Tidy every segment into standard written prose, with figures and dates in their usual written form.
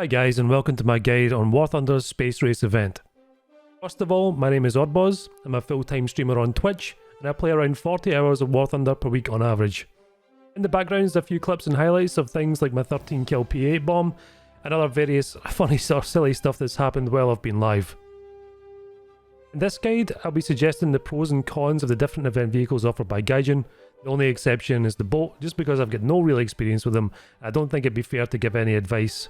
Hi guys, and welcome to my guide on War Thunder's Space Race event. First of all, my name is OddBawZ. I'm a full-time streamer on Twitch, and I play around 40 hours of War Thunder per week on average. In the background is a few clips and highlights of things like my 13 kill P8 bomb, and other various funny or silly stuff that's happened while I've been live. In this guide, I'll be suggesting the pros and cons of the different event vehicles offered by Gaijin. The only exception is the boat, just because I've got no real experience with them. I don't think it'd be fair to give any advice.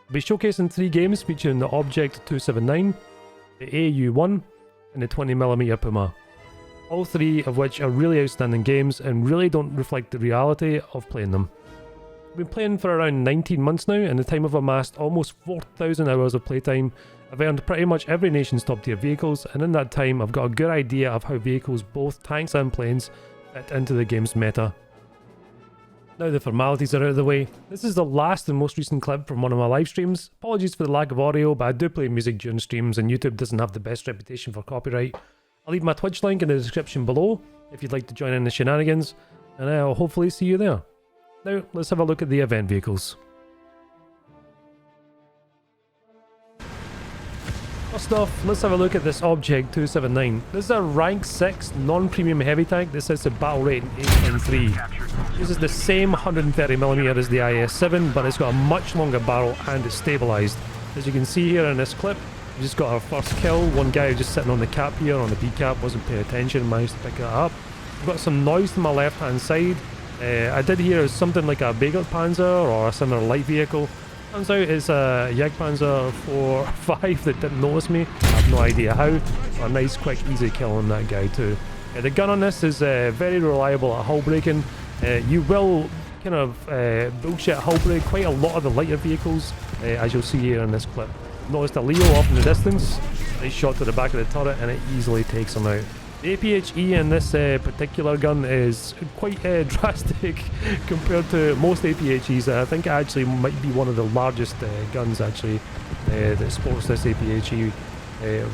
I'll be showcasing 3 games featuring the Object 279, the AU-1, and the 20mm Puma. All 3 of which are really outstanding games and really don't reflect the reality of playing them. I've been playing for around 19 months now, and the time I've amassed almost 4,000 hours of playtime. I've earned pretty much every nation's top tier vehicles, and in that time I've got a good idea of how vehicles, both tanks and planes, fit into the game's meta. Now the formalities are out of the way. This is the last and most recent clip from one of my live streams. Apologies for the lack of audio, but I do play music during streams and YouTube doesn't have the best reputation for copyright. I'll leave my Twitch link in the description below if you'd like to join in the shenanigans, and I'll hopefully see you there. Now let's have a look at the event vehicles. First off, let's have a look at this Object 279. This is a rank 6 non-premium heavy tank that sets a battle rating 8.3. Uses the same 130mm as the IS-7, but it's got a much longer barrel and it's stabilised. As you can see here in this clip, we just got our first kill. One guy just sitting on the cap here, on the B cap, wasn't paying attention, managed to pick it up. I've got some noise to my left hand side. I did hear something like a Panzer or a similar light vehicle. Turns out it's a Jagdpanzer 4-5 that didn't notice me. I have no idea how. A nice quick easy kill on that guy too. The gun on this is very reliable at hull breaking. You will kind of bullshit hull break quite a lot of the lighter vehicles, as you'll see here in this clip. Noticed a Leo off in the distance. Nice shot to the back of the turret and it easily takes him out. The APHE in this particular gun is quite drastic compared to most APHEs. I think it actually might be one of the largest guns actually that sports this APHE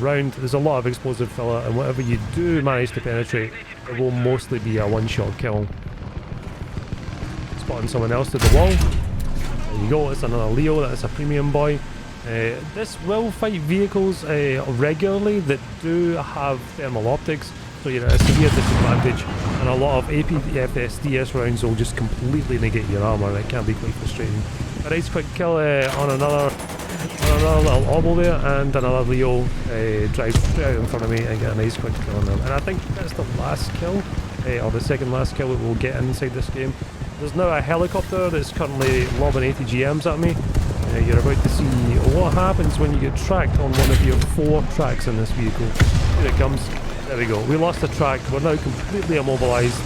round. There's a lot of explosive filler, and whatever you do manage to penetrate, it will mostly be a one-shot kill. Spotting someone else to the wall. There you go, it's another Leo, that's a premium boy. This will fight vehicles regularly that do have thermal optics, so you're at a severe disadvantage, and a lot of APFSDS rounds will just completely negate your armour, and it can be quite frustrating. A nice quick kill on another little obel there, and another Leo drives straight out in front of me and get a nice quick kill on them. And I think that's the last kill, or the second last kill that we'll get inside this game. There's now a helicopter that's currently lobbing 80 GMs at me. You're about to see what happens when you get tracked on one of your 4 tracks in this vehicle. Here it comes. There we go. We lost the track. We're now completely immobilised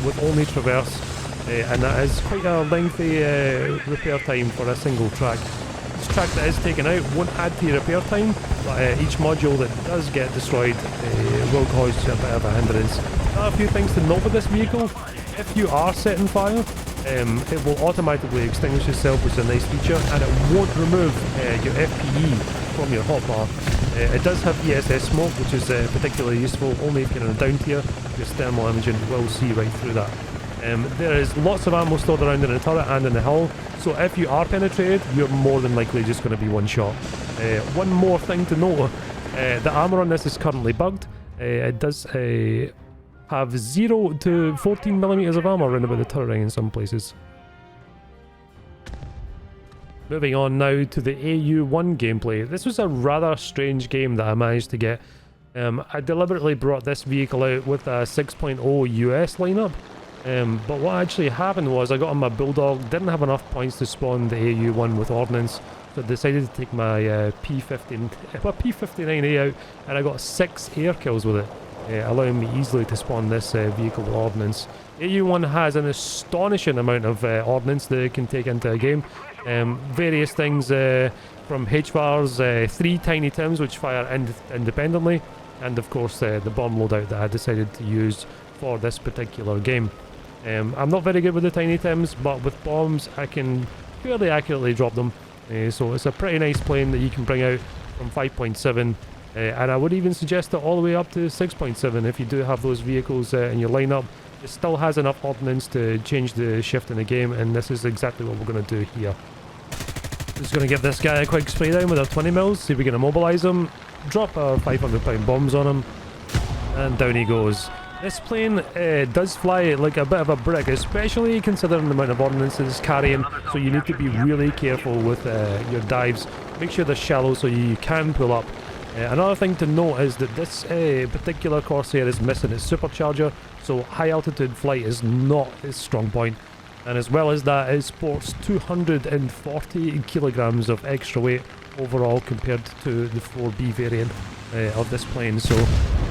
with only traverse, and that is quite a lengthy repair time for a single track. This track that is taken out won't add to your repair time, but each module that does get destroyed will cause you a bit of a hindrance. A few things to note with this vehicle. If you are setting fire, it will automatically extinguish itself, which is a nice feature, and it won't remove your FPE from your hotbar. It does have ESS smoke, which is particularly useful only if you're in a down tier, because thermal imaging will see right through that. There is lots of ammo stored around in the turret and in the hull, so if you are penetrated, you're more than likely just going to be one shot. One more thing to note, the armour on this is currently bugged. It does have 0 to 14mm of armour around about the turret ring in some places. Moving on now to the AU-1 gameplay. This was a rather strange game that I managed to get. I deliberately brought this vehicle out with a 6.0 US lineup, but what actually happened was I got on my Bulldog, didn't have enough points to spawn the AU-1 with ordnance, so I decided to take my P59A out, and I got 6 air kills with it, allowing me easily to spawn this vehicle with ordnance. AU-1 has an astonishing amount of ordnance that it can take into a game. Various things from HVARs, 3 Tiny Tims which fire independently, and of course the bomb loadout that I decided to use for this particular game. I'm not very good with the Tiny Tims, but with bombs I can fairly accurately drop them, so it's a pretty nice plane that you can bring out from 5.7. And I would even suggest it all the way up to 6.7 if you do have those vehicles in your lineup. It still has enough ordnance to change the shift in the game, and this is exactly what we're going to do here. Just going to give this guy a quick spray down with our 20 mils, see if we can immobilize him, drop our 500-pound bombs on him, and down he goes. This plane does fly like a bit of a brick, especially considering the amount of ordnance it's carrying, so you need to be really careful with your dives. Make sure they're shallow so you can pull up. Another thing to note is that this particular Corsair is missing its supercharger, so high altitude flight is not its strong point. And as well as that, it sports 240 kilograms of extra weight overall compared to the 4B variant of this plane. So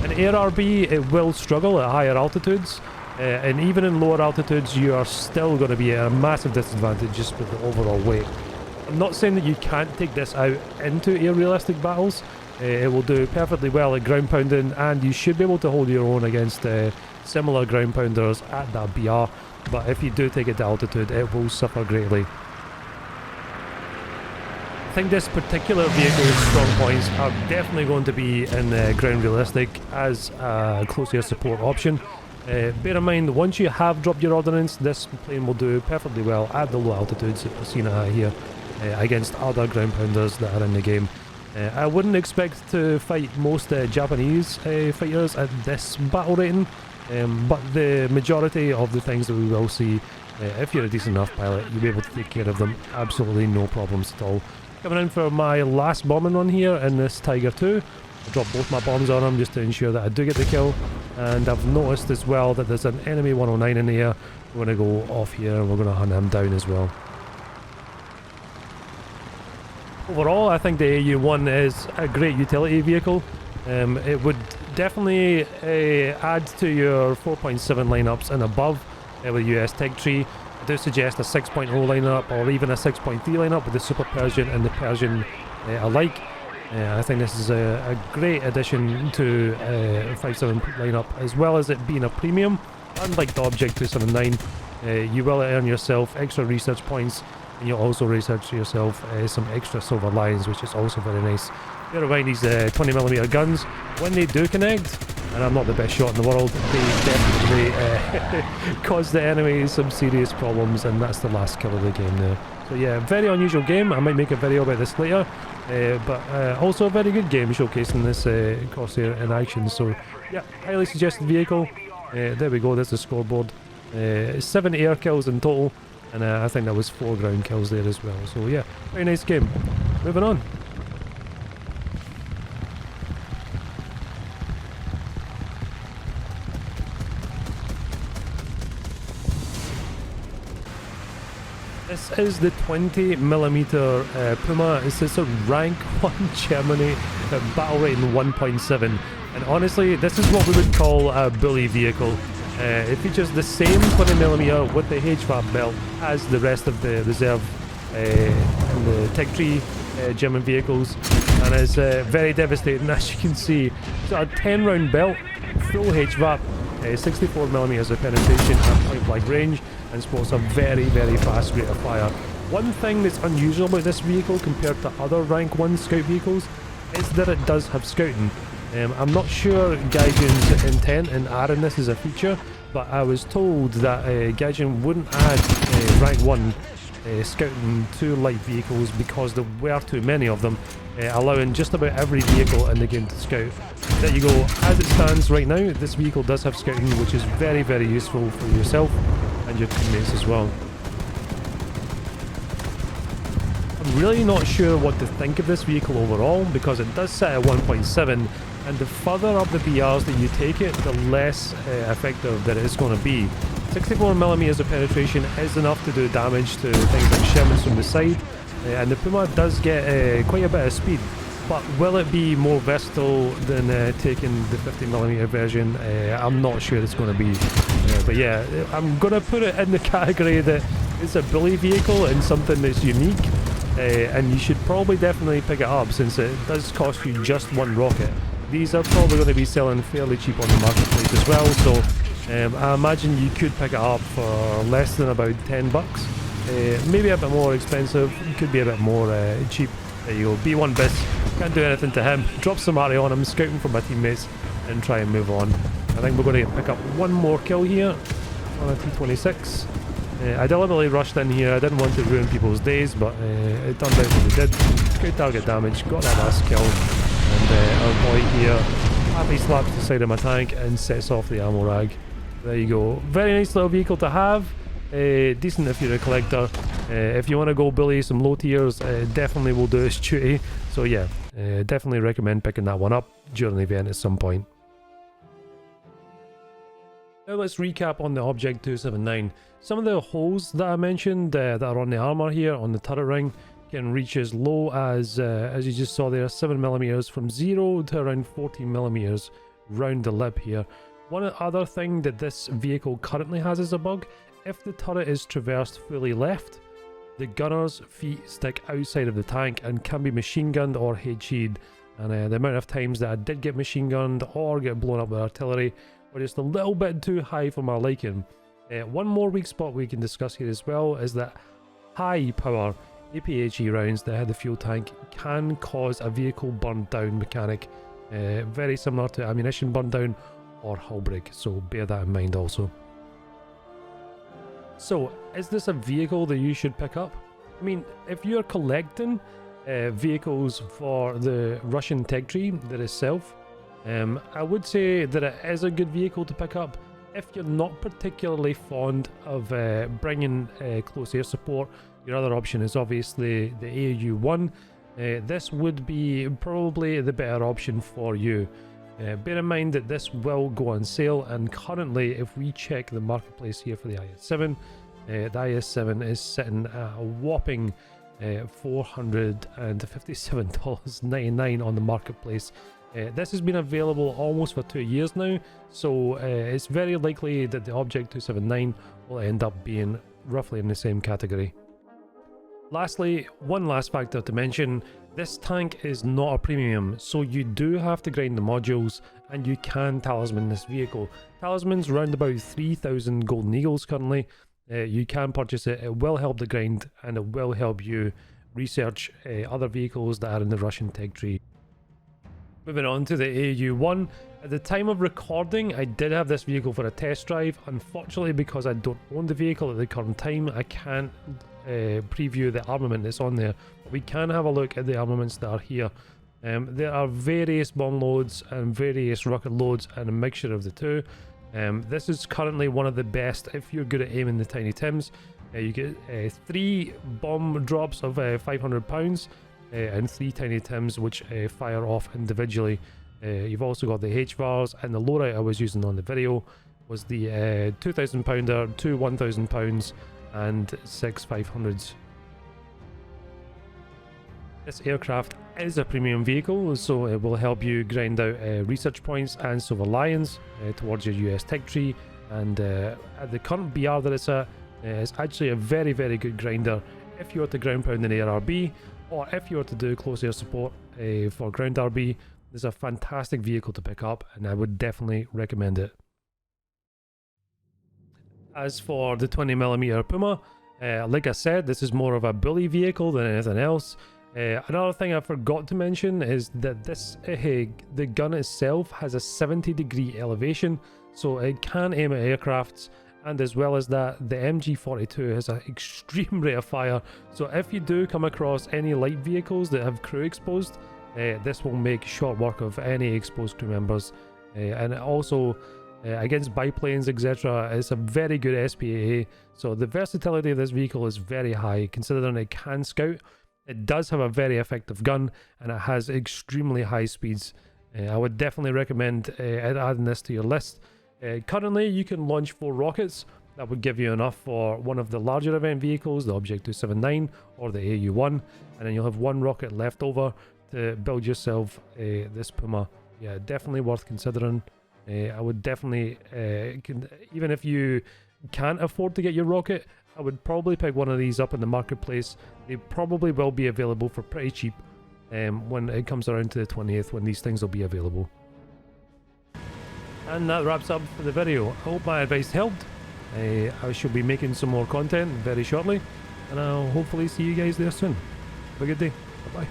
an ARB, it will struggle at higher altitudes, and even in lower altitudes you are still going to be at a massive disadvantage just with the overall weight. I'm not saying that you can't take this out into air realistic battles. It will do perfectly well at ground pounding, and you should be able to hold your own against similar ground pounders at that BR, but if you do take it to altitude, it will suffer greatly. I think this particular vehicle's strong points are definitely going to be in ground realistic as a close air support option. Bear in mind, once you have dropped your ordnance, this plane will do perfectly well at the low altitudes that we're seeing at here against other ground pounders that are in the game. I wouldn't expect to fight most Japanese fighters at this battle rating, but the majority of the things that we will see, if you're a decent enough pilot, you'll be able to take care of them absolutely no problems at all. Coming in for my last bombing run here in this Tiger 2. I dropped both my bombs on him just to ensure that I do get the kill, and I've noticed as well that there's an enemy 109 in the air. We're going to go off here and we're going to hunt him down as well. Overall, I think the AU-1 is a great utility vehicle. It would definitely add to your 4.7 lineups and above with US Tech Tree. I do suggest a 6.0 lineup or even a 6.3 lineup with the Super Persian and the Persian alike. I think this is a great addition to 5.7 lineup, as well as it being a premium. Unlike the Object 279, you will earn yourself extra research points, and you'll also research yourself some extra silver lines, which is also very nice. Bear in mind these 20mm guns, when they do connect, and I'm not the best shot in the world, they definitely cause the enemy some serious problems, and that's the last kill of the game there. So yeah, very unusual game. I might make a video about this later, but also a very good game showcasing this Corsair in action. So yeah, highly suggested vehicle. There we go, there's the scoreboard. 7 air kills in total, and I think that was 4 ground kills there as well. So yeah, very nice game. Moving on. This is the 20mm Puma. This is a rank 1 Germany battle rating 1.7, and honestly this is what we would call a bully vehicle. It features the same 20mm with the HVAC belt as the rest of the reserve and the Tech Tree German vehicles, and it's very devastating, as you can see. It's got a 10 round belt, full HVAC, 64mm of penetration at point blank range, and sports a very fast rate of fire. One thing that's unusual about this vehicle compared to other rank 1 scout vehicles is that it does have scouting. I'm not sure Gaijin's intent in adding this as a feature, but I was told that Gaijin wouldn't add rank 1 scouting to light vehicles because there were too many of them, allowing just about every vehicle in the game to scout. There you go. As it stands right now, this vehicle does have scouting, which is very useful for yourself and your teammates as well. I'm really not sure what to think of this vehicle overall, because it does sit at 1.7, and the further up the BRs that you take it, the less effective that it is going to be. 64mm of penetration is enough to do damage to things like shims from the side, and the Puma does get quite a bit of speed, but will it be more versatile than taking the 50mm version? I'm not sure it's going to be, but yeah, I'm going to put it in the category that it's a bully vehicle and something that's unique, and you should probably definitely pick it up since it does cost you just 1 rocket. These are probably going to be selling fairly cheap on the marketplace as well, so I imagine you could pick it up for less than about 10 bucks. Maybe a bit more expensive, could be a bit more cheap. There you go, B1 Biss, can't do anything to him. Drop some arty on him, scouting for my teammates, and try and move on. I think we're going to pick up 1 more kill here on a T26. I deliberately rushed in here. I didn't want to ruin people's days, but it turned out that we did. Good target damage, got that last kill, and our boy here happily slaps the side of my tank and sets off the ammo rag. There you go. Very nice little vehicle to have. Decent if you're a collector. If you want to go bully some low tiers, definitely will do its duty. So yeah, definitely recommend picking that one up during the event at some point. Now let's recap on the Object 279. Some of the holes that I mentioned that are on the armor here on the turret ring can reach as low as you just saw there, 7mm from 0 to around 14mm round the lip here. One other thing that this vehicle currently has as a bug, if the turret is traversed fully left, the gunner's feet stick outside of the tank and can be machine gunned or HE'd. And the amount of times that I did get machine gunned or get blown up with artillery were just a little bit too high for my liking. One more weak spot we can discuss here as well is that high power APHE rounds that hit the fuel tank can cause a vehicle burn down mechanic, very similar to ammunition burn down or hull break, so bear that in mind also. So, is this a vehicle that you should pick up? I mean, if you're collecting vehicles for the Russian tech tree that itself, I would say that it is a good vehicle to pick up. If you're not particularly fond of bringing close air support, your other option is obviously the AU-1. This would be probably the better option for you. Bear in mind that this will go on sale, and currently if we check the marketplace here for the IS-7, the IS-7 is sitting at a whopping $457.99 on the marketplace. This has been available almost for 2 years now, so it's very likely that the Object 279 will end up being roughly in the same category. Lastly, one last factor to mention, this tank is not a premium, so you do have to grind the modules, and you can talisman this vehicle. Talisman's around about 3,000 golden eagles currently. You can purchase it, it will help the grind, and it will help you research other vehicles that are in the Russian tech tree. Moving on to the AU-1, at the time of recording I did have this vehicle for a test drive. Unfortunately, because I don't own the vehicle at the current time, I can't preview the armament that's on there. But we can have a look at the armaments that are here. There are various bomb loads and various rocket loads and a mixture of the two. This is currently one of the best if you're good at aiming the Tiny Tims. You get 3 bomb drops of 500 pounds and 3 Tiny Tims which fire off individually. You've also got the HVARs, and the loadout I was using on the video was the 2,000 pounder, 2 1,000 pounds and 6 500s. This aircraft is a premium vehicle, so it will help you grind out research points and silver lions towards your US tech tree, and at the current BR that it's at, it's actually a very good grinder if you were to ground pound an ARB, or if you were to do close air support for ground RB. This is a fantastic vehicle to pick up, and I would definitely recommend it. As for the 20mm Puma, like I said, this is more of a bully vehicle than anything else. Another thing I forgot to mention is that this the gun itself has a 70-degree elevation, so it can aim at aircrafts, and as well as that, the MG42 has an extreme rate of fire, so if you do come across any light vehicles that have crew exposed, this will make short work of any exposed crew members. And also against biplanes, etc., it's a very good SPAA, so the versatility of this vehicle is very high considering it can scout. It does have a very effective gun, and it has extremely high speeds. I would definitely recommend adding this to your list. Currently you can launch 4 rockets. That would give you enough for one of the larger event vehicles, the Object 279 or the AU-1, and then you'll have 1 rocket left over to build yourself this Puma. Yeah, definitely worth considering. I would definitely, even if you can't afford to get your rocket, I would probably pick one of these up in the marketplace. They probably will be available for pretty cheap when it comes around to the 20th, when these things will be available. And that wraps up for the video. I hope my advice helped. I shall be making some more content very shortly, and I'll hopefully see you guys there soon. Have a good day. Bye bye.